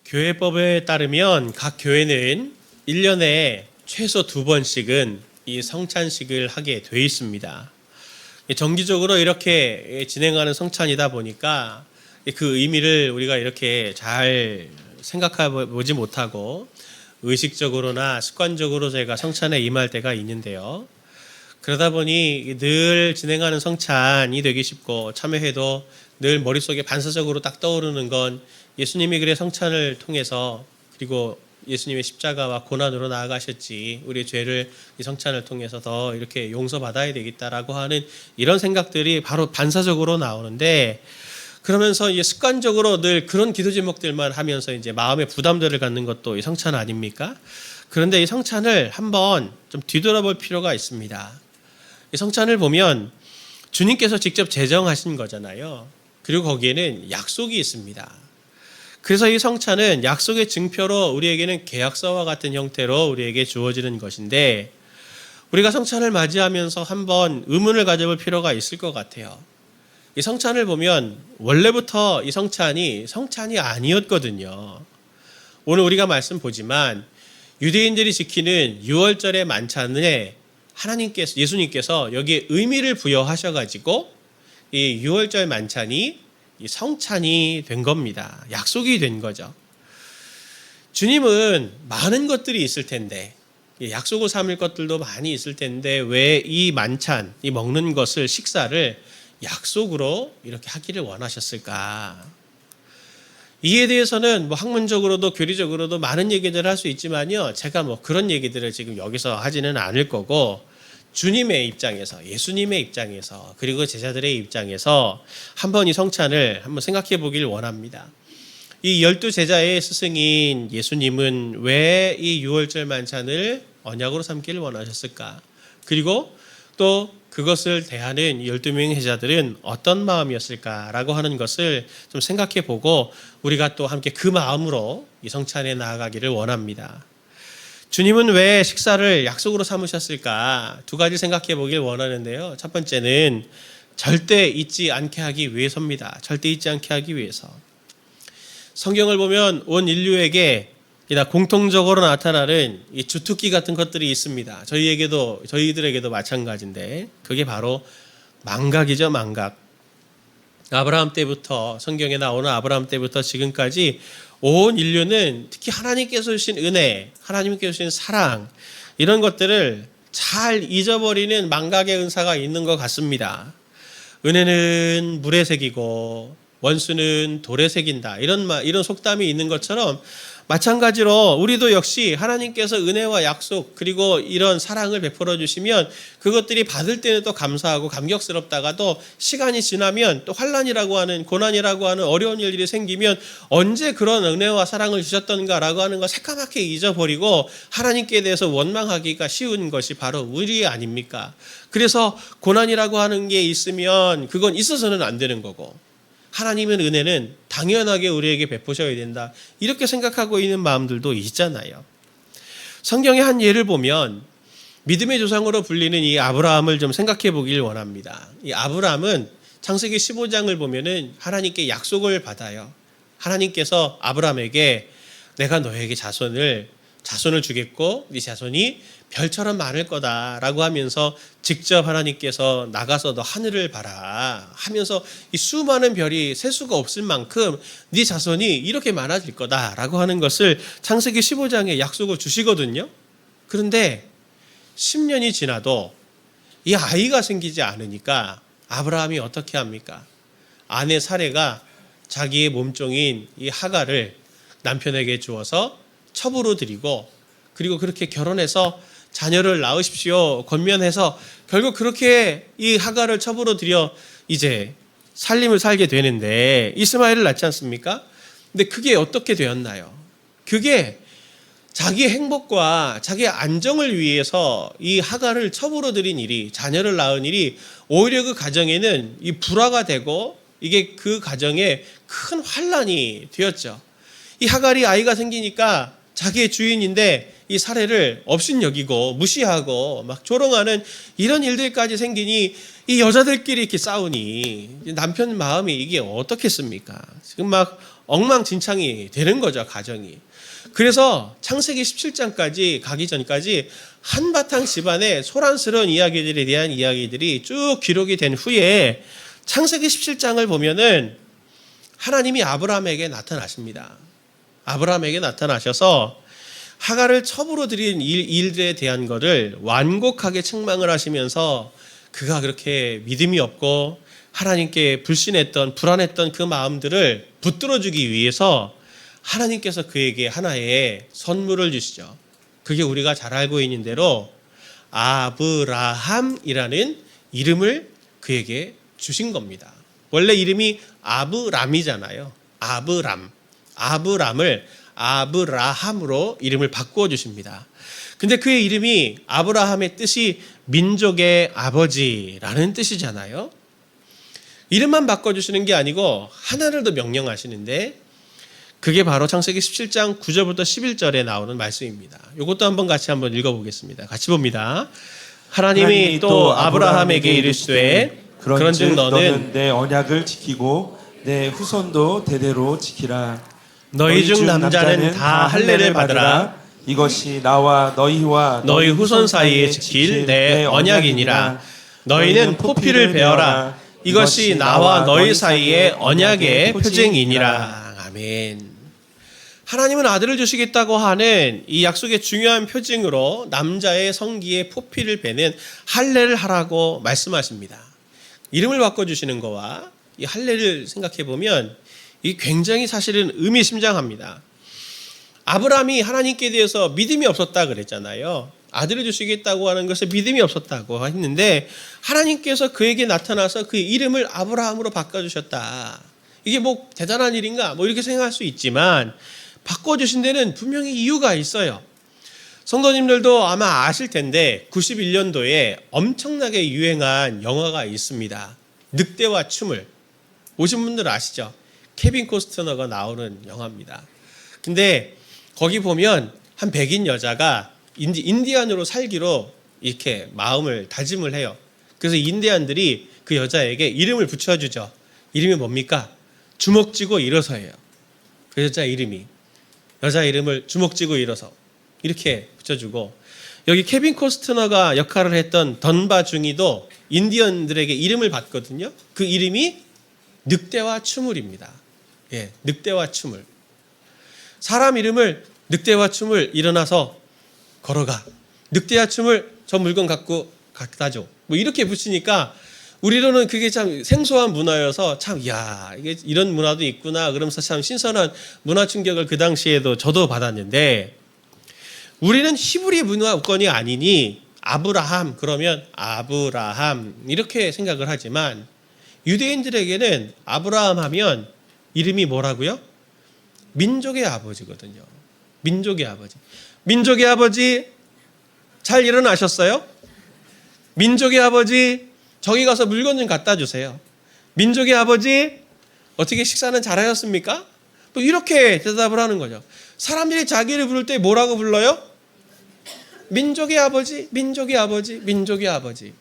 교회법에 따르면 각 교회는 1년에 최소 2번씩은 이 성찬식을 하게 돼 있습니다. 정기적으로 이렇게 진행하는 성찬이다 보니까 그 의미를 우리가 이렇게 잘 생각해 보지 못하고 의식적으로나 습관적으로 제가 성찬에 임할 때가 있는데요. 그러다 보니 늘 진행하는 성찬이 되기 쉽고 참여해도 늘 머릿속에 반사적으로 딱 떠오르는 건 예수님이 그래 성찬을 통해서 그리고 예수님의 십자가와 고난으로 나아가셨지 우리의 죄를 이 성찬을 통해서 더 이렇게 용서받아야 되겠다라고 하는 이런 생각들이 바로 반사적으로 나오는데, 그러면서 이제 습관적으로 늘 그런 기도 제목들만 하면서 이제 마음의 부담들을 갖는 것도 이 성찬 아닙니까? 그런데 이 성찬을 한번 좀 뒤돌아볼 필요가 있습니다. 이 성찬을 보면 주님께서 직접 제정하신 거잖아요. 그리고 거기에는 약속이 있습니다. 그래서 이 성찬은 약속의 증표로 우리에게는 계약서와 같은 형태로 우리에게 주어지는 것인데, 우리가 성찬을 맞이하면서 한번 의문을 가져볼 필요가 있을 것 같아요. 이 성찬을 보면 원래부터 이 성찬이 아니었거든요. 오늘 우리가 말씀 보지만 유대인들이 지키는 유월절의 만찬에 예수님께서 여기에 의미를 부여하셔가지고 이 유월절 만찬이 이 성찬이 된 겁니다. 약속이 된 거죠. 주님은 많은 것들이 있을 텐데, 약속을 삼을 것들도 많이 있을 텐데 왜 이 만찬, 이 먹는 것을, 식사를 약속으로 이렇게 하기를 원하셨을까? 이에 대해서는 학문적으로도 교리적으로도 많은 얘기들을 할 수 있지만요, 제가 그런 얘기들을 지금 여기서 하지는 않을 거고, 주님의 입장에서, 예수님의 입장에서, 그리고 제자들의 입장에서 한번 이 성찬을 한번 생각해 보길 원합니다. 이 12제자의 스승인 예수님은 왜 이 유월절 만찬을 언약으로 삼기를 원하셨을까? 그리고 또 그것을 대하는 12명의 제자들은 어떤 마음이었을까라고 하는 것을 좀 생각해 보고 우리가 또 함께 그 마음으로 이 성찬에 나아가기를 원합니다. 주님은 왜 식사를 약속으로 삼으셨을까? 두 가지 생각해 보길 원하는데요. 첫 번째는 절대 잊지 않게 하기 위해서입니다. 절대 잊지 않게 하기 위해서. 성경을 보면 온 인류에게 공통적으로 나타나는 이 주특기 같은 것들이 있습니다. 저희들에게도 마찬가지인데, 그게 바로 망각이죠, 망각. 아브라함 때부터, 성경에 나오는 아브라함 때부터 지금까지 온 인류는 특히 하나님께서 주신 은혜, 하나님께서 주신 사랑, 이런 것들을 잘 잊어버리는 망각의 은사가 있는 것 같습니다. 은혜는 물에 새기고 원수는 돌에 새긴다, 이런 속담이 있는 것처럼 마찬가지로 우리도 역시 하나님께서 은혜와 약속 그리고 이런 사랑을 베풀어 주시면 그것들이 받을 때는 또 감사하고 감격스럽다가도 시간이 지나면 또 환난이라고 하는, 고난이라고 하는 어려운 일들이 생기면 언제 그런 은혜와 사랑을 주셨던가라고 하는 걸 새까맣게 잊어버리고 하나님께 대해서 원망하기가 쉬운 것이 바로 우리 아닙니까? 그래서 고난이라고 하는 게 있으면 그건 있어서는 안 되는 거고, 하나님은 은혜는 당연하게 우리에게 베푸셔야 된다, 이렇게 생각하고 있는 마음들도 있잖아요. 성경의 한 예를 보면 믿음의 조상으로 불리는 이 아브라함을 좀 생각해 보길 원합니다. 이 아브라함은 창세기 15장을 보면은 하나님께 약속을 받아요. 하나님께서 아브라함에게 내가 너에게 자손을 주겠고 네 자손이 별처럼 많을 거다라고 하면서 직접 하나님께서 나가서 너 하늘을 봐라 하면서 이 수많은 별이 셀 수가 없을 만큼 네 자손이 이렇게 많아질 거다라고 하는 것을 창세기 15장에 약속을 주시거든요. 그런데 10년이 지나도 이 아이가 생기지 않으니까 아브라함이 어떻게 합니까? 아내 사레가 자기의 몸종인 이 하갈을 남편에게 주어서 첩으로 드리고, 그리고 그렇게 결혼해서 자녀를 낳으십시오 권면해서 결국 그렇게 이 하갈을 첩으로 들여 이제 살림을 살게 되는데 이스마엘을 낳지 않습니까? 근데 그게 어떻게 되었나요? 그게 자기 행복과 자기 안정을 위해서 이 하갈을 첩으로 들인 일이, 자녀를 낳은 일이 오히려 그 가정에는 이 불화가 되고 이게 그 가정에 큰 환난이 되었죠. 이 하갈이 아이가 생기니까 자기의 주인인데 이 사례를 업신여기고 무시하고 막 조롱하는 이런 일들까지 생기니 이 여자들끼리 이렇게 싸우니 남편 마음이 이게 어떻겠습니까? 지금 막 엉망진창이 되는 거죠, 가정이. 그래서 창세기 17장까지 가기 전까지 한바탕 집안에 소란스러운 이야기들에 대한 이야기들이 쭉 기록이 된 후에 창세기 17장을 보면은 하나님이 아브라함에게 나타나십니다. 아브라함에게 나타나셔서 하갈을 첩으로 들인 일들에 대한 것을 완곡하게 책망을 하시면서 그가 그렇게 믿음이 없고 하나님께 불신했던 불안했던 그 마음들을 붙들어주기 위해서 하나님께서 그에게 하나의 선물을 주시죠. 그게 우리가 잘 알고 있는 대로 아브라함이라는 이름을 그에게 주신 겁니다. 원래 이름이 아브람이잖아요. 아브람을 아브라함으로 이름을 바꾸어 주십니다. 근데 그의 이름이 아브라함의 뜻이 민족의 아버지라는 뜻이잖아요. 이름만 바꿔주시는 게 아니고 하나를 더 명령하시는데 그게 바로 창세기 17장 9절부터 11절에 나오는 말씀입니다. 이것도 한번 읽어보겠습니다. 같이 봅니다. 하나님이 또 아브라함에게 이르시되 그런즉 너는 내 언약을 지키고 내 후손도 대대로 지키라. 너희 중 남자는 다 할례를 받으라. 이것이 나와 너희와 너희 후손 사이에 지킬 내 언약이니라. 너희는 포피를 베어라. 이것이 나와 너희 사이의 언약의 표징이니라. 아멘. 하나님은 아들을 주시겠다고 하는 이 약속의 중요한 표징으로 남자의 성기에 포피를 베는 할례를 하라고 말씀하십니다. 이름을 바꿔주시는 거와 이 할례를 생각해 보면 이 굉장히 사실은 의미심장합니다. 아브라함이 하나님께 대해서 믿음이 없었다 그랬잖아요. 아들을 주시겠다고 하는 것에 믿음이 없었다고 했는데 하나님께서 그에게 나타나서 그 이름을 아브라함으로 바꿔주셨다. 이게 뭐 대단한 일인가? 뭐 이렇게 생각할 수 있지만 바꿔주신 데는 분명히 이유가 있어요. 성도님들도 아마 아실 텐데 91년도에 엄청나게 유행한 영화가 있습니다. 늑대와 춤을. 보신 분들 아시죠? 케빈 코스트너가 나오는 영화입니다. 근데 거기 보면 한 백인 여자가 인디안으로 살기로 이렇게 마음을 다짐을 해요. 그래서 인디안들이 그 여자에게 이름을 붙여주죠. 이름이 뭡니까? 주먹쥐고 일어서예요. 그 여자 이름을 주먹쥐고 일어서 이렇게 붙여주고, 여기 케빈 코스트너가 역할을 했던 던바 중이도 인디언들에게 이름을 받거든요. 그 이름이 늑대와 추물입니다. 예, 늑대와 추물. 사람 이름을 늑대와 추물 일어나서 걸어가. 늑대와 추물 저 물건 갖고 갖다 줘. 뭐 이렇게 붙이니까 우리로는 그게 참 생소한 문화여서 참, 야, 이게 이런 문화도 있구나. 그러면서 참 신선한 문화 충격을 그 당시에도 저도 받았는데, 우리는 히브리 문화권이 아니니 아브라함 그러면 아브라함 이렇게 생각을 하지만 유대인들에게는 아브라함 하면 이름이 뭐라고요? 민족의 아버지거든요. 민족의 아버지. 민족의 아버지 잘 일어나셨어요? 민족의 아버지 저기 가서 물건 좀 갖다 주세요. 민족의 아버지 어떻게 식사는 잘 하셨습니까? 또 이렇게 대답을 하는 거죠. 사람들이 자기를 부를 때 뭐라고 불러요? 민족의 아버지, 민족의 아버지, 민족의 아버지.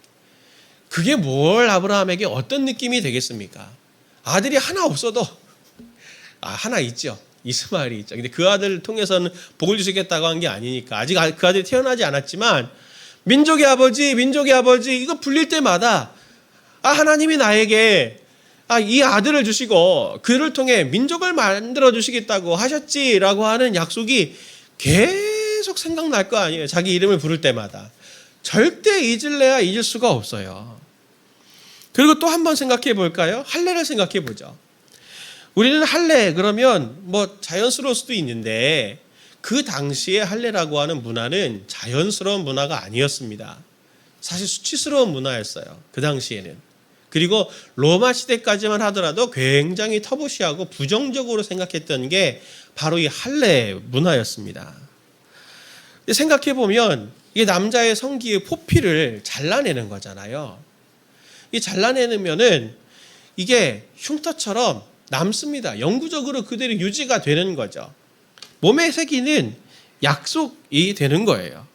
그게 뭘 아브라함에게 어떤 느낌이 되겠습니까? 아들이 하나 없어도, 하나 있죠. 이스마엘이 있죠. 근데 그 아들을 통해서는 복을 주시겠다고 한 게 아니니까. 아직 그 아들이 태어나지 않았지만, 민족의 아버지, 민족의 아버지, 이거 불릴 때마다, 하나님이 나에게, 이 아들을 주시고, 그를 통해 민족을 만들어 주시겠다고 하셨지라고 하는 약속이 계속 생각날 거 아니에요. 자기 이름을 부를 때마다. 절대 잊을래야 잊을 수가 없어요. 그리고 또 한 번 생각해 볼까요? 할례를 생각해 보죠. 우리는 할례 그러면 뭐 자연스러울 수도 있는데 그 당시에 할례라고 하는 문화는 자연스러운 문화가 아니었습니다. 사실 수치스러운 문화였어요. 그 당시에는. 그리고 로마 시대까지만 하더라도 굉장히 터부시하고 부정적으로 생각했던 게 바로 이 할례 문화였습니다. 생각해 보면 이게 남자의 성기의 포피를 잘라내는 거잖아요. 이 잘라내면은 이게 흉터처럼 남습니다. 영구적으로 그대로 유지가 되는 거죠. 몸에 새기는 약속이 되는 거예요.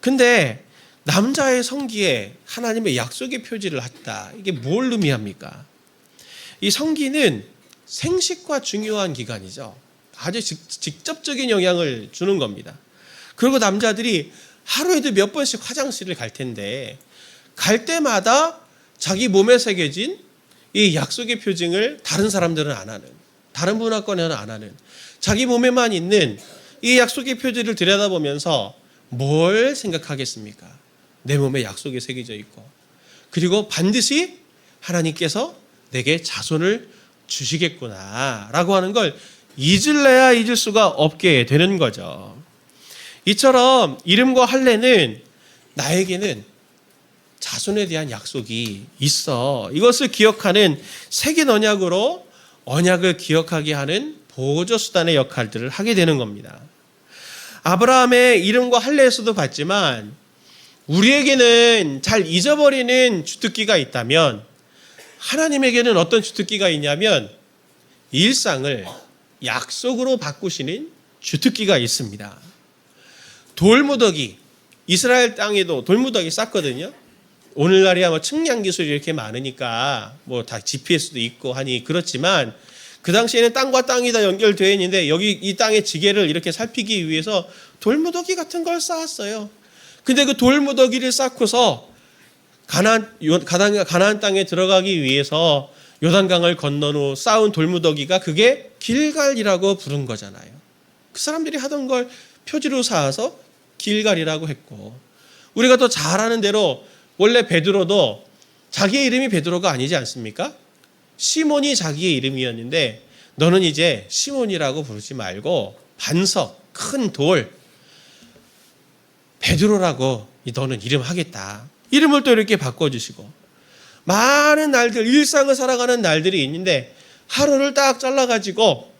근데 남자의 성기에 하나님의 약속의 표지를 했다. 이게 뭘 의미합니까? 이 성기는 생식과 중요한 기간이죠. 아주 직접적인 영향을 주는 겁니다. 그리고 남자들이 하루에도 몇 번씩 화장실을 갈 텐데 갈 때마다 자기 몸에 새겨진 이 약속의 표징을 다른 사람들은 안 하는, 다른 문화권에는 안 하는, 자기 몸에만 있는 이 약속의 표지를 들여다보면서 뭘 생각하겠습니까? 내 몸에 약속이 새겨져 있고, 그리고 반드시 하나님께서 내게 자손을 주시겠구나 라고 하는 걸 잊을래야 잊을 수가 없게 되는 거죠. 이처럼 이름과 할례는 나에게는 자손에 대한 약속이 있어. 이것을 기억하는 세긴 언약으로 언약을 기억하게 하는 보조 수단의 역할들을 하게 되는 겁니다. 아브라함의 이름과 할례에서도 봤지만 우리에게는 잘 잊어버리는 주특기가 있다면 하나님에게는 어떤 주특기가 있냐면 일상을 약속으로 바꾸시는 주특기가 있습니다. 돌무더기, 이스라엘 땅에도 돌무더기 쌌거든요. 오늘날이야 뭐 측량 기술이 이렇게 많으니까 뭐 다 GPS도 있고 하니 그렇지만 그 당시에는 땅과 땅이 다 연결되어 있는데 여기 이 땅의 지계를 이렇게 살피기 위해서 돌무더기 같은 걸 쌓았어요. 근데 그 돌무더기를 쌓고서 가나안 땅에 들어가기 위해서 요단강을 건넌 후 쌓은 돌무더기가 그게 길갈이라고 부른 거잖아요. 그 사람들이 하던 걸 표지로 쌓아서 길갈이라고 했고, 우리가 더 잘 아는 대로 원래 베드로도 자기의 이름이 베드로가 아니지 않습니까? 시몬이 자기의 이름이었는데 너는 이제 시몬이라고 부르지 말고 반석, 큰 돌, 베드로라고 너는 이름 하겠다. 이름을 또 이렇게 바꿔주시고, 많은 날들, 일상을 살아가는 날들이 있는데 하루를 딱 잘라가지고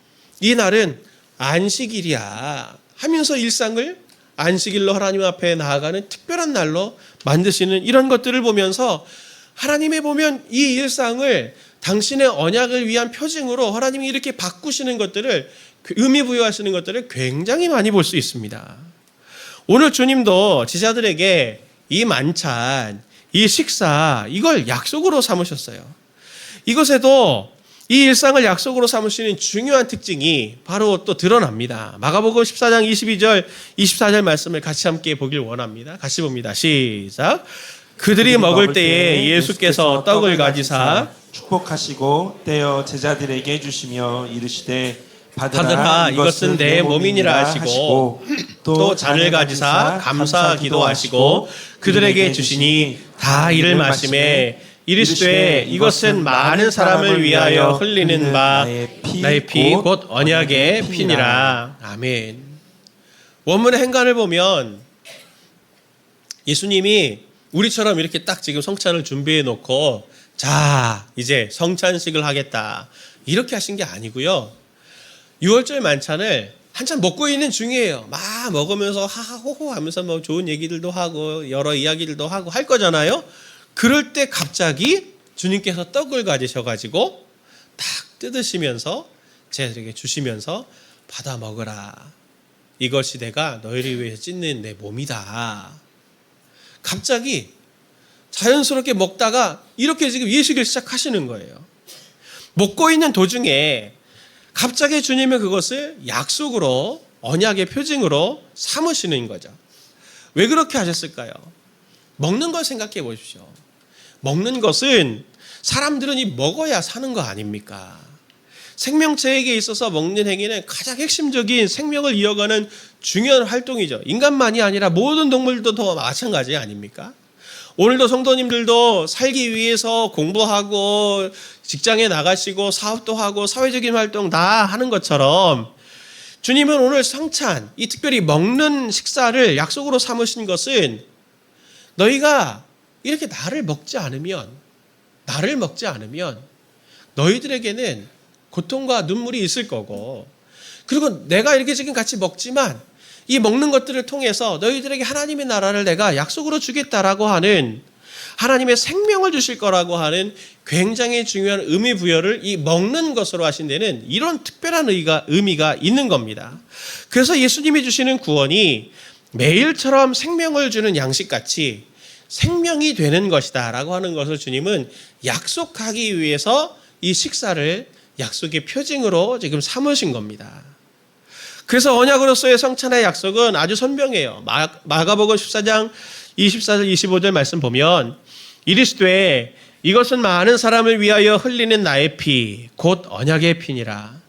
이 날은 안식일이야 하면서 일상을 안식일로 하나님 앞에 나아가는 특별한 날로 만드시는 이런 것들을 보면서 하나님의 보면 이 일상을 당신의 언약을 위한 표징으로 하나님이 이렇게 바꾸시는 것들을, 의미 부여하시는 것들을 굉장히 많이 볼 수 있습니다. 오늘 주님도 제자들에게 이 만찬, 이 식사, 이걸 약속으로 삼으셨어요. 이것에도 이 일상을 약속으로 삼으시는 중요한 특징이 바로 또 드러납니다. 마가복음 14장 22절, 24절 말씀을 같이 함께 보길 원합니다. 같이 봅니다. 시작. 그들이 먹을 때에 예수께서 떡을 가지사 축복하시고 떼어 제자들에게 주시며 이르시되 받으라, 이것은 내 몸이니라 하시고 또 잔을 가지사 감사 기도하시고 그들에게 주시니 다 이를 마시매 이르시되 이것은 많은 사람을 위하여 흘리는 바 나의 피 곧 언약의 피니라. 아멘. 원문의 행간을 보면 예수님이 우리처럼 이렇게 딱 지금 성찬을 준비해 놓고 자 이제 성찬식을 하겠다 이렇게 하신 게 아니고요. 유월절 만찬을 한참 먹고 있는 중이에요. 막 먹으면서 하하호호 하면서 뭐 좋은 얘기들도 하고 여러 이야기들도 하고 할 거잖아요. 그럴 때 갑자기 주님께서 떡을 가지셔가지고 딱 뜯으시면서 제자들에게 주시면서 받아 먹으라. 이것이 내가 너희를 위해서 찢는 내 몸이다. 갑자기 자연스럽게 먹다가 이렇게 지금 예식을 시작하시는 거예요. 먹고 있는 도중에 갑자기 주님은 그것을 약속으로, 언약의 표징으로 삼으시는 거죠. 왜 그렇게 하셨을까요? 먹는 걸 생각해 보십시오. 먹는 것은 사람들은 이 먹어야 사는 거 아닙니까? 생명체에게 있어서 먹는 행위는 가장 핵심적인 생명을 이어가는 중요한 활동이죠. 인간만이 아니라 모든 동물도 더 마찬가지 아닙니까? 오늘도 성도님들도 살기 위해서 공부하고 직장에 나가시고 사업도 하고 사회적인 활동 다 하는 것처럼 주님은 오늘 성찬, 이 특별히 먹는 식사를 약속으로 삼으신 것은 너희가 이렇게 나를 먹지 않으면 너희들에게는 고통과 눈물이 있을 거고, 그리고 내가 이렇게 지금 같이 먹지만 이 먹는 것들을 통해서 너희들에게 하나님의 나라를 내가 약속으로 주겠다라고 하는, 하나님의 생명을 주실 거라고 하는 굉장히 중요한 의미 부여를 이 먹는 것으로 하신 데는 이런 특별한 의미가 있는 겁니다. 그래서 예수님이 주시는 구원이 매일처럼 생명을 주는 양식같이 생명이 되는 것이다 라고 하는 것을 주님은 약속하기 위해서 이 식사를 약속의 표징으로 지금 삼으신 겁니다. 그래서 언약으로서의 성찬의 약속은 아주 선명해요. 마가복음 14장 24절 25절 말씀 보면 이르시되 이것은 많은 사람을 위하여 흘리는 나의 피 곧 언약의 피니라.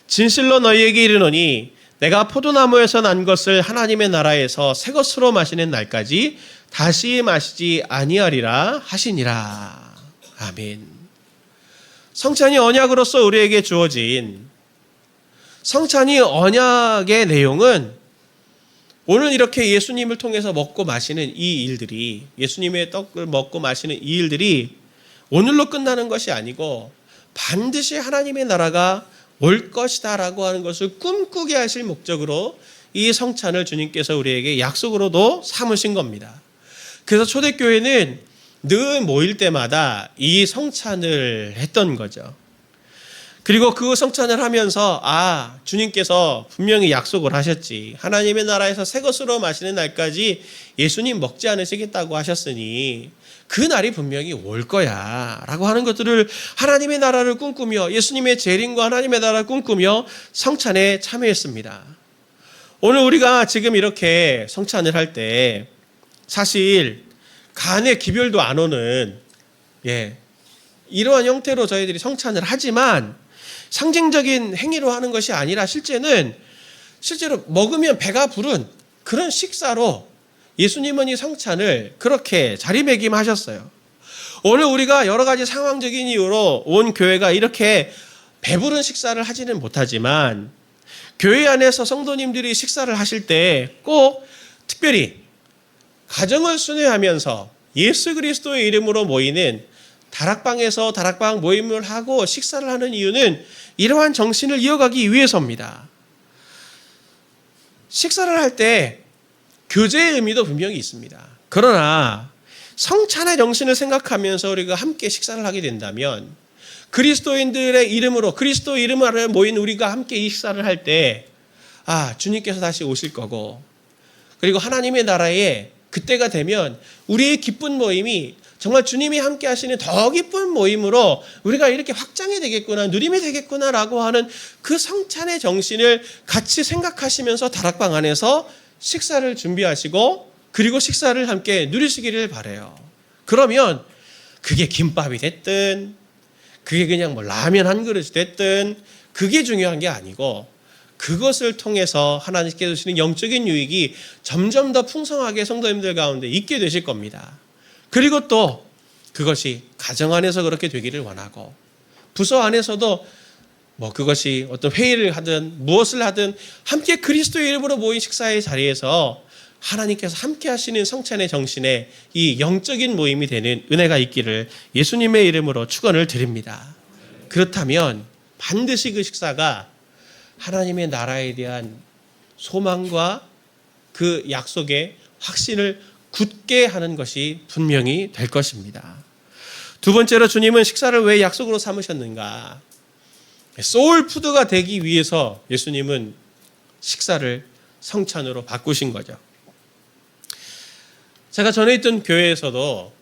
진실로 너희에게 이르노니 내가 포도나무에서 난 것을 하나님의 나라에서 새 것으로 마시는 날까지 다시 마시지 아니하리라 하시니라. 아멘. 성찬이 언약으로서 우리에게 주어진 성찬이 언약의 내용은 오늘 이렇게 예수님을 통해서 먹고 마시는 이 일들이, 예수님의 떡을 먹고 마시는 이 일들이 오늘로 끝나는 것이 아니고 반드시 하나님의 나라가 올 것이다라고 하는 것을 꿈꾸게 하실 목적으로 이 성찬을 주님께서 우리에게 약속으로도 삼으신 겁니다. 그래서 초대교회는 늘 모일 때마다 이 성찬을 했던 거죠. 그리고 그 성찬을 하면서 주님께서 분명히 약속을 하셨지. 하나님의 나라에서 새 것으로 마시는 날까지 예수님 먹지 않으시겠다고 하셨으니 그 날이 분명히 올 거야 라고 하는 것들을 하나님의 나라를 꿈꾸며 예수님의 재림과 하나님의 나라를 꿈꾸며 성찬에 참여했습니다. 오늘 우리가 지금 이렇게 성찬을 할 때 사실 간에 기별도 안 오는 이러한 형태로 저희들이 성찬을 하지만 상징적인 행위로 하는 것이 아니라 실제로 먹으면 배가 부른 그런 식사로 예수님은 이 성찬을 그렇게 자리매김하셨어요. 오늘 우리가 여러 가지 상황적인 이유로 온 교회가 이렇게 배부른 식사를 하지는 못하지만 교회 안에서 성도님들이 식사를 하실 때 꼭 특별히 가정을 순회하면서 예수 그리스도의 이름으로 모이는 다락방에서 다락방 모임을 하고 식사를 하는 이유는 이러한 정신을 이어가기 위해서입니다. 식사를 할 때 교제의 의미도 분명히 있습니다. 그러나 성찬의 정신을 생각하면서 우리가 함께 식사를 하게 된다면 그리스도인들의 이름으로 그리스도 이름 아래 모인 우리가 함께 이 식사를 할 때 주님께서 다시 오실 거고 그리고 하나님의 나라에 그때가 되면 우리의 기쁜 모임이 정말 주님이 함께 하시는 더 기쁜 모임으로 우리가 이렇게 확장이 되겠구나, 누림이 되겠구나라고 하는 그 성찬의 정신을 같이 생각하시면서 다락방 안에서 식사를 준비하시고 그리고 식사를 함께 누리시기를 바라요. 그러면 그게 김밥이 됐든 그게 그냥 라면 한 그릇이 됐든 그게 중요한 게 아니고 그것을 통해서 하나님께서 주시는 영적인 유익이 점점 더 풍성하게 성도님들 가운데 있게 되실 겁니다. 그리고 또 그것이 가정 안에서 그렇게 되기를 원하고 부서 안에서도 그것이 어떤 회의를 하든 무엇을 하든 함께 그리스도의 이름으로 모인 식사의 자리에서 하나님께서 함께 하시는 성찬의 정신에 이 영적인 모임이 되는 은혜가 있기를 예수님의 이름으로 축원을 드립니다. 그렇다면 반드시 그 식사가 하나님의 나라에 대한 소망과 그 약속의 확신을 굳게 하는 것이 분명히 될 것입니다. 두 번째로 주님은 식사를 왜 약속으로 삼으셨는가? 소울푸드가 되기 위해서 예수님은 식사를 성찬으로 바꾸신 거죠. 제가 전에 있던 교회에서도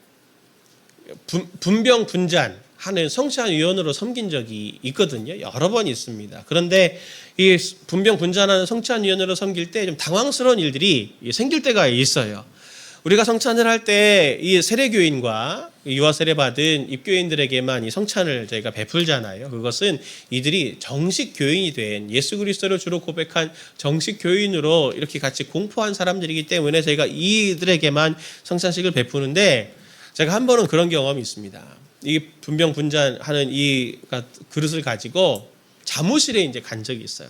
분병 분잔하는 성찬위원으로 섬긴 적이 있거든요. 여러 번 있습니다. 그런데 이 분병 분잔하는 성찬위원으로 섬길 때 좀 당황스러운 일들이 생길 때가 있어요. 우리가 성찬을 할 때 이 세례교인과 유아 세례 받은 입교인들에게만 이 성찬을 저희가 베풀잖아요. 그것은 이들이 정식 교인이 된 예수 그리스도를 주로 고백한 정식 교인으로 이렇게 같이 공포한 사람들이기 때문에 저희가 이들에게만 성찬식을 베푸는데 제가 한 번은 그런 경험이 있습니다. 이 분병 분잔하는 이 그릇을 가지고 사무실에 이제 간 적이 있어요.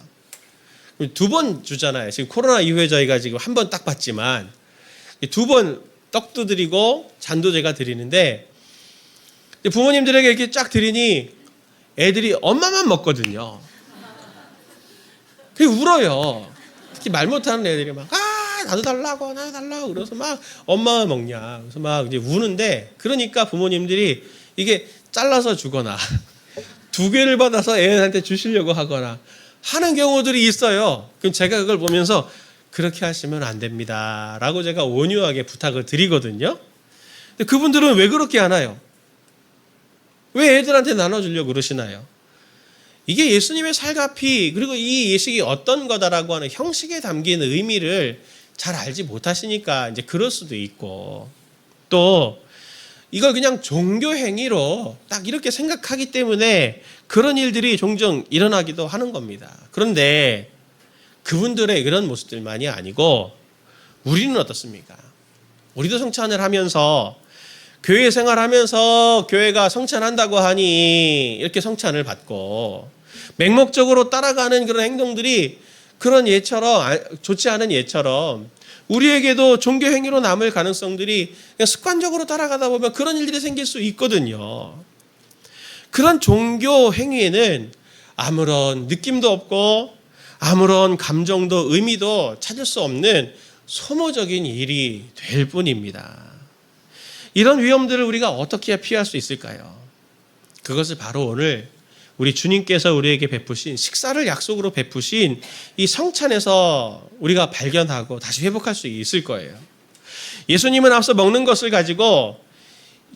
두 번 주잖아요. 지금 코로나 이후에 저희가 지금 한 번 딱 받지만 두 번 떡도 드리고 잔도 제가 드리는데 부모님들에게 이렇게 쫙 드리니 애들이 엄마만 먹거든요. 그게 울어요. 특히 말 못하는 애들이 막 나도 달라고 그래서 막 엄마만 먹냐 그래서 막 이제 우는데 그러니까 부모님들이 이게 잘라서 주거나 두 개를 받아서 애한테 주시려고 하거나 하는 경우들이 있어요. 그럼 제가 그걸 보면서 그렇게 하시면 안 됩니다 라고 제가 온유하게 부탁을 드리거든요. 근데 그분들은 왜 그렇게 하나요? 왜 애들한테 나눠주려고 그러시나요? 이게 예수님의 살과 피 그리고 이 예식이 어떤 거다라고 하는 형식에 담긴 의미를 잘 알지 못하시니까 이제 그럴 수도 있고, 또 이걸 그냥 종교 행위로 딱 이렇게 생각하기 때문에 그런 일들이 종종 일어나기도 하는 겁니다. 그런데 그분들의 그런 모습들만이 아니고 우리는 어떻습니까? 우리도 성찬을 하면서 교회 생활하면서 교회가 성찬한다고 하니 이렇게 성찬을 받고 맹목적으로 따라가는 그런 행동들이 그런 예처럼, 좋지 않은 예처럼 우리에게도 종교 행위로 남을 가능성들이 그냥 습관적으로 따라가다 보면 그런 일들이 생길 수 있거든요. 그런 종교 행위에는 아무런 느낌도 없고 아무런 감정도 의미도 찾을 수 없는 소모적인 일이 될 뿐입니다. 이런 위험들을 우리가 어떻게 피할 수 있을까요? 그것을 바로 오늘 우리 주님께서 우리에게 베푸신, 식사를 약속으로 베푸신 이 성찬에서 우리가 발견하고 다시 회복할 수 있을 거예요. 예수님은 앞서 먹는 것을 가지고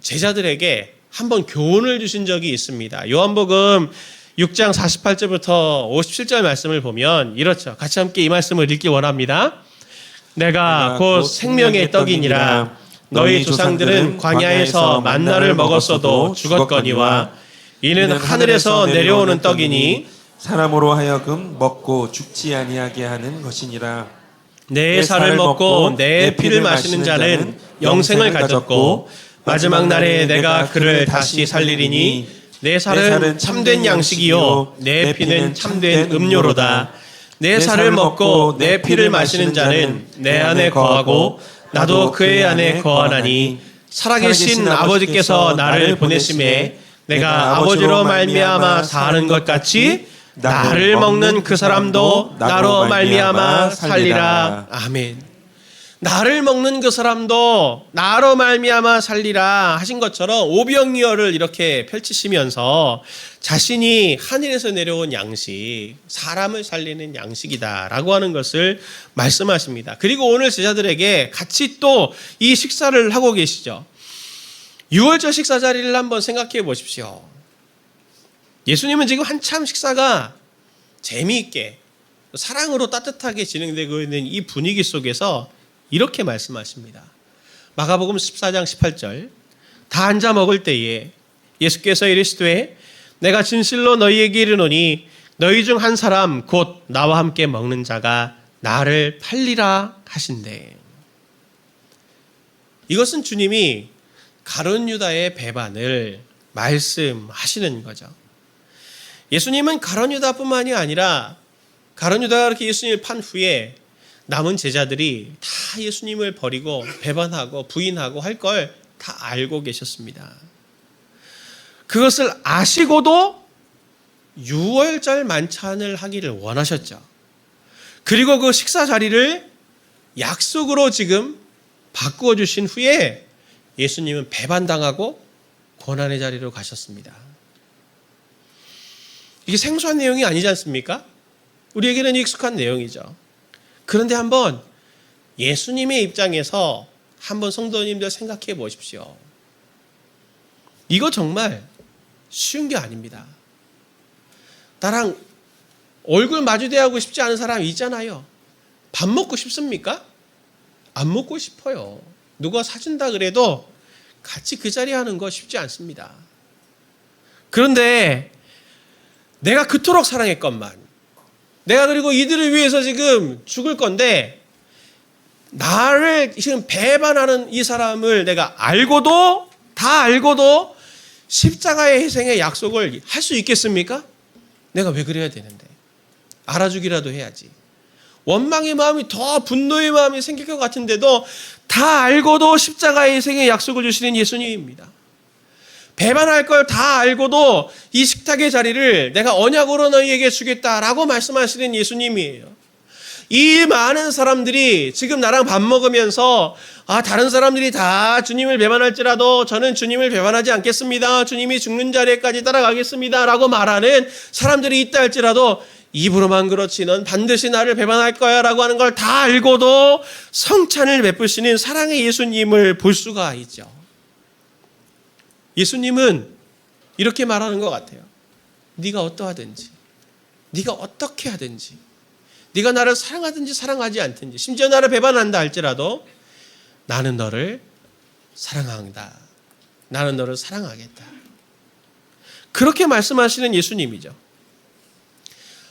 제자들에게 한번 교훈을 주신 적이 있습니다. 요한복음 6장 48절부터 57절 말씀을 보면 이렇죠. 같이 함께 이 말씀을 읽기 원합니다. 내가 곧 생명의 떡이니라. 너희 조상들은 광야에서 만나를 먹었어도 죽었거니와 이는 하늘에서 내려오는 떡이니 사람으로 하여금 먹고 죽지 아니하게 하는 것이니라. 내 살을 먹고 내 피를 마시는 자는 영생을 가졌고 마지막 날에 내가 그를 다시 살리리니 내 살은 참된 양식이요 내 피는 참된 음료로다. 내 살을 먹고 내 피를 마시는 자는 내 안에 거하고 나도 그의 안에 거하나니 살아계신 아버지께서 나를 보내심에 내가 아버지로 말미암아 사는 것 같이 나를 먹는 그 사람도 나로 말미암아 살리라. 아멘. 나를 먹는 그 사람도 나로 말미암아 살리라 하신 것처럼 오병이어를 이렇게 펼치시면서 자신이 하늘에서 내려온 양식, 사람을 살리는 양식이다라고 하는 것을 말씀하십니다. 그리고 오늘 제자들에게 같이 또 이 식사를 하고 계시죠. 유월절 식사 자리를 한번 생각해 보십시오. 예수님은 지금 한참 식사가 재미있게 사랑으로 따뜻하게 진행되고 있는 이 분위기 속에서 이렇게 말씀하십니다. 마가복음 14장 18절. 다 앉아 먹을 때에 예수께서 이르시되 내가 진실로 너희에게 이르노니 너희 중 한 사람 곧 나와 함께 먹는 자가 나를 팔리라 하신대. 이것은 주님이 가룟 유다의 배반을 말씀하시는 거죠. 예수님은 가룟 유다뿐만이 아니라 가룟 유다가 그렇게 예수님을 판 후에 남은 제자들이 다 예수님을 버리고 배반하고 부인하고 할 걸 다 알고 계셨습니다. 그것을 아시고도 유월절 만찬을 하기를 원하셨죠. 그리고 그 식사 자리를 약속으로 지금 바꾸어 주신 후에 예수님은 배반당하고 고난의 자리로 가셨습니다. 이게 생소한 내용이 아니지 않습니까? 우리에게는 익숙한 내용이죠. 그런데 한번 예수님의 입장에서 한번 성도님들 생각해 보십시오. 이거 정말 쉬운 게 아닙니다. 나랑 얼굴 마주대하고 싶지 않은 사람 있잖아요. 밥 먹고 싶습니까? 안 먹고 싶어요. 누가 사준다 그래도 같이 그 자리에 하는 거 쉽지 않습니다. 그런데 내가 그토록 사랑했건만, 내가 그리고 이들을 위해서 지금 죽을 건데 나를 지금 배반하는 이 사람을 내가 알고도, 다 알고도 십자가의 희생의 약속을 할 수 있겠습니까? 내가 왜 그래야 되는데? 알아주기라도 해야지. 원망의 마음이 더 분노의 마음이 생길 것 같은데도 다 알고도 십자가의 희생의 약속을 주시는 예수님입니다. 배반할 걸 다 알고도 이 식탁의 자리를 내가 언약으로 너희에게 주겠다라고 말씀하시는 예수님이에요. 이 많은 사람들이 지금 나랑 밥 먹으면서 다른 사람들이 다 주님을 배반할지라도 저는 주님을 배반하지 않겠습니다. 주님이 죽는 자리에까지 따라가겠습니다. 라고 말하는 사람들이 있다 할지라도 입으로만 그렇지 넌 반드시 나를 배반할 거야 라고 하는 걸 다 알고도 성찬을 베푸시는 사랑의 예수님을 볼 수가 있죠. 예수님은 이렇게 말하는 것 같아요. 네가 어떠하든지 네가 어떻게 하든지, 네가 나를 사랑하든지 사랑하지 않든지, 심지어 나를 배반한다 할지라도 나는 너를 사랑한다. 나는 너를 사랑하겠다. 그렇게 말씀하시는 예수님이죠.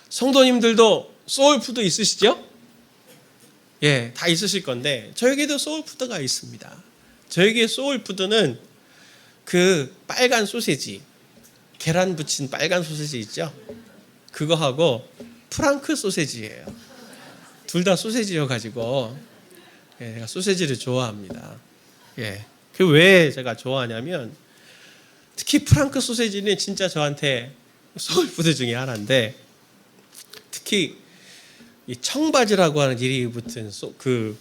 성도님들도 소울푸드 있으시죠? 예, 다 있으실 건데 저에게도 소울푸드가 있습니다. 저에게 소울푸드는 그 빨간 소세지, 계란 붙인 빨간 소세지 있죠? 그거하고 프랑크 소세지예요. 둘 다 소세지여가지고 예, 제가 소세지를 좋아합니다. 예, 그 왜 제가 좋아하냐면 특히 프랑크 소세지는 진짜 저한테 소울푸드 중에 하나인데, 특히 이 청바지라고 하는 이름이 붙은 그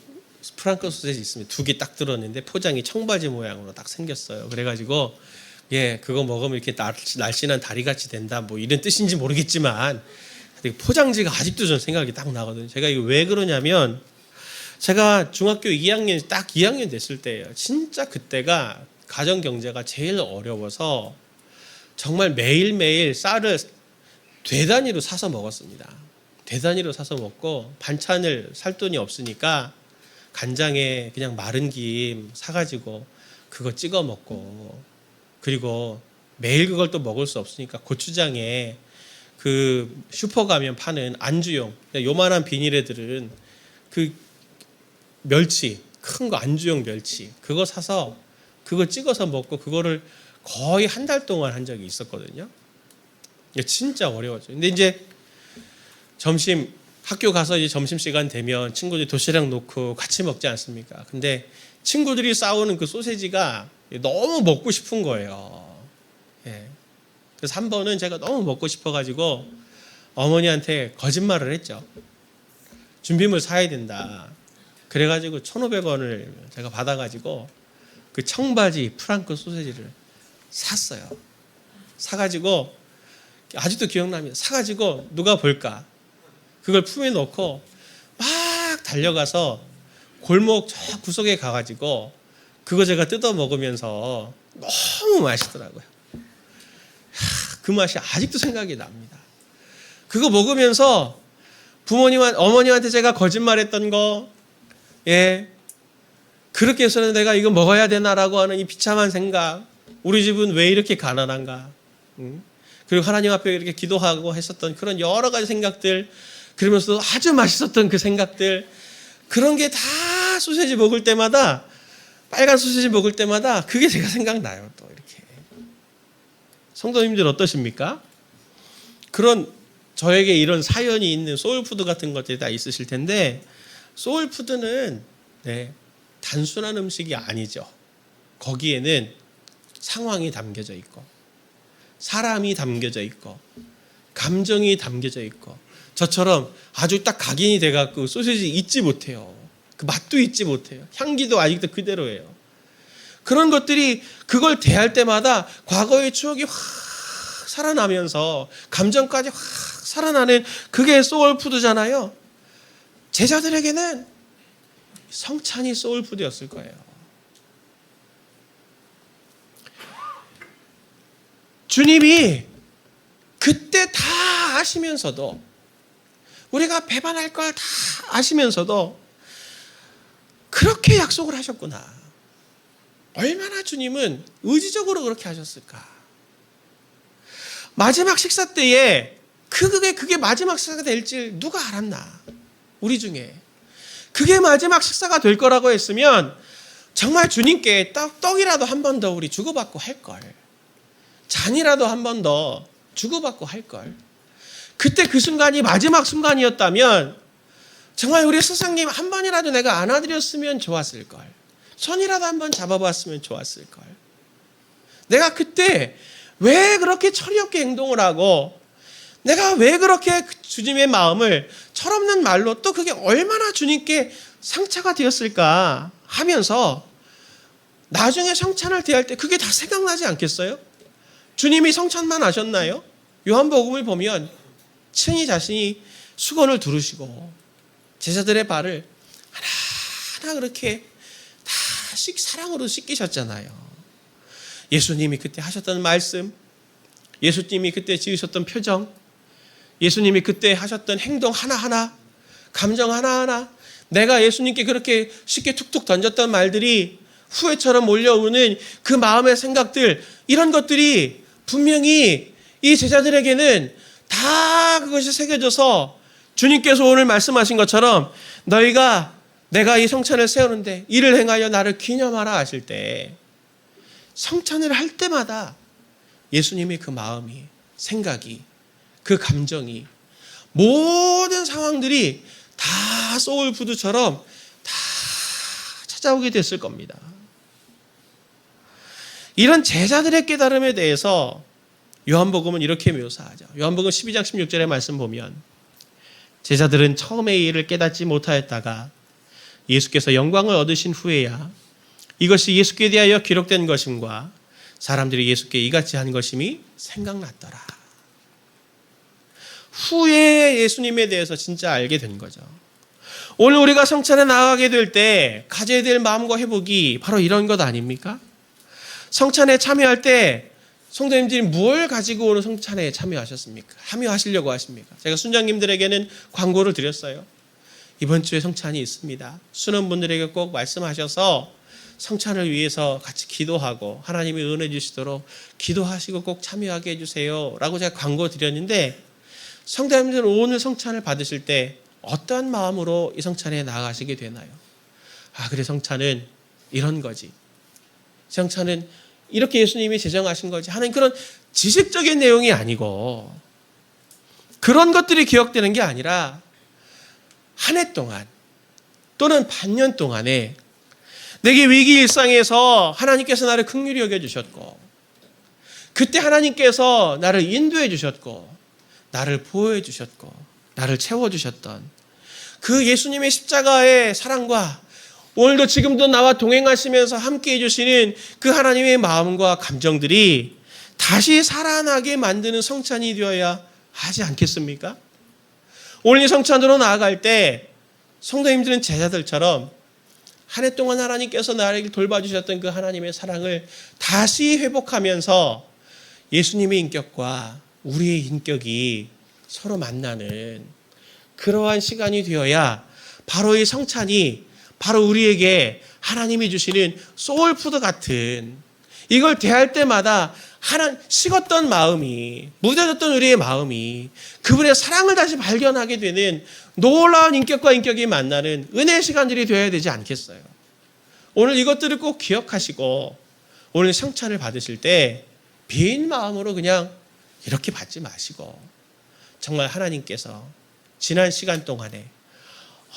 프랑크 소세지 있습니다. 두 개 딱 들었는데 포장이 청바지 모양으로 딱 생겼어요. 그래가지고 예, 그거 먹으면 이렇게 날씬한 다리같이 된다, 뭐 이런 뜻인지 모르겠지만 포장지가 아직도 전 생각이 딱 나거든요. 제가 이거 왜 그러냐면 제가 중학교 2학년 딱 2학년 됐을 때예요. 진짜 그때가 가정 경제가 제일 어려워서 정말 매일매일 쌀을 되단위로 사서 먹었습니다. 되단위로 사서 먹고 반찬을 살 돈이 없으니까 간장에 그냥 마른 김 사가지고 그거 찍어 먹고, 그리고 매일 그걸 또 먹을 수 없으니까 고추장에 그 슈퍼 가면 파는 안주용 요만한 비닐에들은 그 멸치, 큰 거 안주용 멸치 그거 사서 그거 찍어서 먹고 그거를 거의 한 달 동안 한 적이 있었거든요. 진짜 어려웠죠. 근데 이제 학교 가서 이제 점심시간 되면 친구들이 도시락 놓고 같이 먹지 않습니까? 근데 친구들이 싸우는 그 소세지가 너무 먹고 싶은 거예요. 예. 그래서 한 번은 제가 너무 먹고 싶어가지고 어머니한테 거짓말을 했죠. 준비물 사야 된다. 그래가지고 1,500원을 제가 받아가지고 그 청바지 프랑크 소세지를 샀어요. 사가지고 아직도 기억납니다. 사가지고 누가 볼까? 그걸 품에 넣고 막 달려가서 골목 저 구석에 가가지고 그거 제가 뜯어 먹으면서 너무 맛있더라고요. 그 맛이 아직도 생각이 납니다. 그거 먹으면서 어머니한테 제가 거짓말했던 거, 예, 그렇게 해서는 내가 이거 먹어야 되나라고 하는 이 비참한 생각, 우리 집은 왜 이렇게 가난한가, 그리고 하나님 앞에 이렇게 기도하고 했었던 그런 여러 가지 생각들, 그러면서도 아주 맛있었던 그 생각들, 그런 게 다 소세지 먹을 때마다, 빨간 소세지 먹을 때마다 그게 제가 생각나요. 또 이렇게. 성도님들 어떠십니까? 그런 저에게 이런 사연이 있는 소울푸드 같은 것들이 다 있으실 텐데, 소울푸드는 단순한 음식이 아니죠. 거기에는 상황이 담겨져 있고, 사람이 담겨져 있고, 감정이 담겨져 있고, 저처럼 아주 딱 각인이 돼갖고 소시지 잊지 못해요. 그 맛도 잊지 못해요. 향기도 아직도 그대로예요. 그런 것들이 그걸 대할 때마다 과거의 추억이 확 살아나면서 감정까지 확 살아나는 그게 소울푸드잖아요. 제자들에게는 성찬이 소울푸드였을 거예요. 주님이 그때 다 아시면서도, 우리가 배반할 걸 다 아시면서도 그렇게 약속을 하셨구나. 얼마나 주님은 의지적으로 그렇게 하셨을까. 마지막 식사 때에 그게 마지막 식사가 될지 누가 알았나. 우리 중에 그게 마지막 식사가 될 거라고 했으면 정말 주님께 떡이라도 한 번 더 우리 주고받고 할걸, 잔이라도 한 번 더 주고받고 할걸. 그때 그 순간이 마지막 순간이었다면 정말 우리 스승님 한 번이라도 내가 안아드렸으면 좋았을걸, 손이라도 한 번 잡아봤으면 좋았을걸. 내가 그때 왜 그렇게 철없게 행동을 하고, 내가 왜 그렇게 주님의 마음을 철없는 말로, 또 그게 얼마나 주님께 상처가 되었을까 하면서 나중에 성찬을 대할 때 그게 다 생각나지 않겠어요? 주님이 성찬만 하셨나요? 요한복음을 보면 친히 자신이 수건을 두르시고 제자들의 발을 하나하나 그렇게 다 사랑으로 씻기셨잖아요. 예수님이 그때 하셨던 말씀, 예수님이 그때 지으셨던 표정, 예수님이 그때 하셨던 행동 하나하나, 감정 하나하나, 내가 예수님께 그렇게 쉽게 툭툭 던졌던 말들이 후회처럼 몰려오는 그 마음의 생각들, 이런 것들이 분명히 이 제자들에게는 다 그것이 새겨져서 주님께서 오늘 말씀하신 것처럼 내가 이 성찬을 세우는데 이를 행하여 나를 기념하라 하실 때, 성찬을 할 때마다 예수님의 그 마음이, 생각이, 그 감정이, 모든 상황들이 다 소울푸드처럼 다 찾아오게 됐을 겁니다. 이런 제자들의 깨달음에 대해서 요한복음은 이렇게 묘사하죠. 요한복음 12장 16절의 말씀 보면, 제자들은 처음에 이 일을 깨닫지 못하였다가 예수께서 영광을 얻으신 후에야 이것이 예수께 대하여 기록된 것임과 사람들이 예수께 이같이 한 것임이 생각났더라. 후에 예수님에 대해서 진짜 알게 된 거죠. 오늘 우리가 성찬에 나아가게 될 때 가져야 될 마음과 회복이 바로 이런 것 아닙니까? 성찬에 참여할 때 성도님들이 뭘 가지고 오늘 성찬에 참여하셨습니까? 참여하시려고 하십니까? 제가 순장님들에게는 광고를 드렸어요. 이번 주에 성찬이 있습니다. 수능분들에게 꼭 말씀하셔서 성찬을 위해서 같이 기도하고 하나님이 은혜 주시도록 기도하시고 꼭 참여하게 해주세요 라고 제가 광고 드렸는데, 성도님들은 오늘 성찬을 받으실 때 어떠한 마음으로 이 성찬에 나아가시게 되나요? 그래, 성찬은 이런 거지. 성찬은 이렇게 예수님이 제정하신 거지 하는 그런 지식적인 내용이 아니고, 그런 것들이 기억되는 게 아니라 한 해 동안 또는 반년 동안에 내게 위기 일상에서 하나님께서 나를 긍휼히 여겨주셨고, 그때 하나님께서 나를 인도해 주셨고, 나를 보호해 주셨고, 나를 채워주셨던 그 예수님의 십자가의 사랑과 오늘도 지금도 나와 동행하시면서 함께 해주시는 그 하나님의 마음과 감정들이 다시 살아나게 만드는 성찬이 되어야 하지 않겠습니까? 오늘 이 성찬으로 나아갈 때 성도님들은 제자들처럼 한 해 동안 하나님께서 나를 돌봐주셨던 그 하나님의 사랑을 다시 회복하면서 예수님의 인격과 우리의 인격이 서로 만나는 그러한 시간이 되어야 바로 이 성찬이 바로 우리에게 하나님이 주시는 소울푸드 같은, 이걸 대할 때마다 식었던 마음이, 무뎌졌던 우리의 마음이 그분의 사랑을 다시 발견하게 되는 놀라운 인격과 인격이 만나는 은혜의 시간들이 되어야 되지 않겠어요? 오늘 이것들을 꼭 기억하시고 오늘 성찬을 받으실 때 빈 마음으로 그냥 이렇게 받지 마시고, 정말 하나님께서 지난 시간 동안에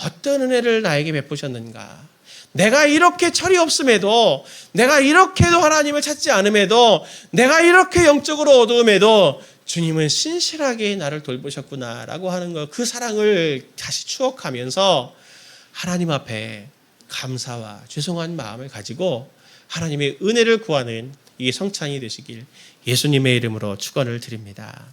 어떤 은혜를 나에게 베푸셨는가, 내가 이렇게 철이 없음에도, 내가 이렇게도 하나님을 찾지 않음에도, 내가 이렇게 영적으로 어두움에도 주님은 신실하게 나를 돌보셨구나라고 하는 것, 그 사랑을 다시 추억하면서 하나님 앞에 감사와 죄송한 마음을 가지고 하나님의 은혜를 구하는 이 성찬이 되시길 예수님의 이름으로 축원을 드립니다.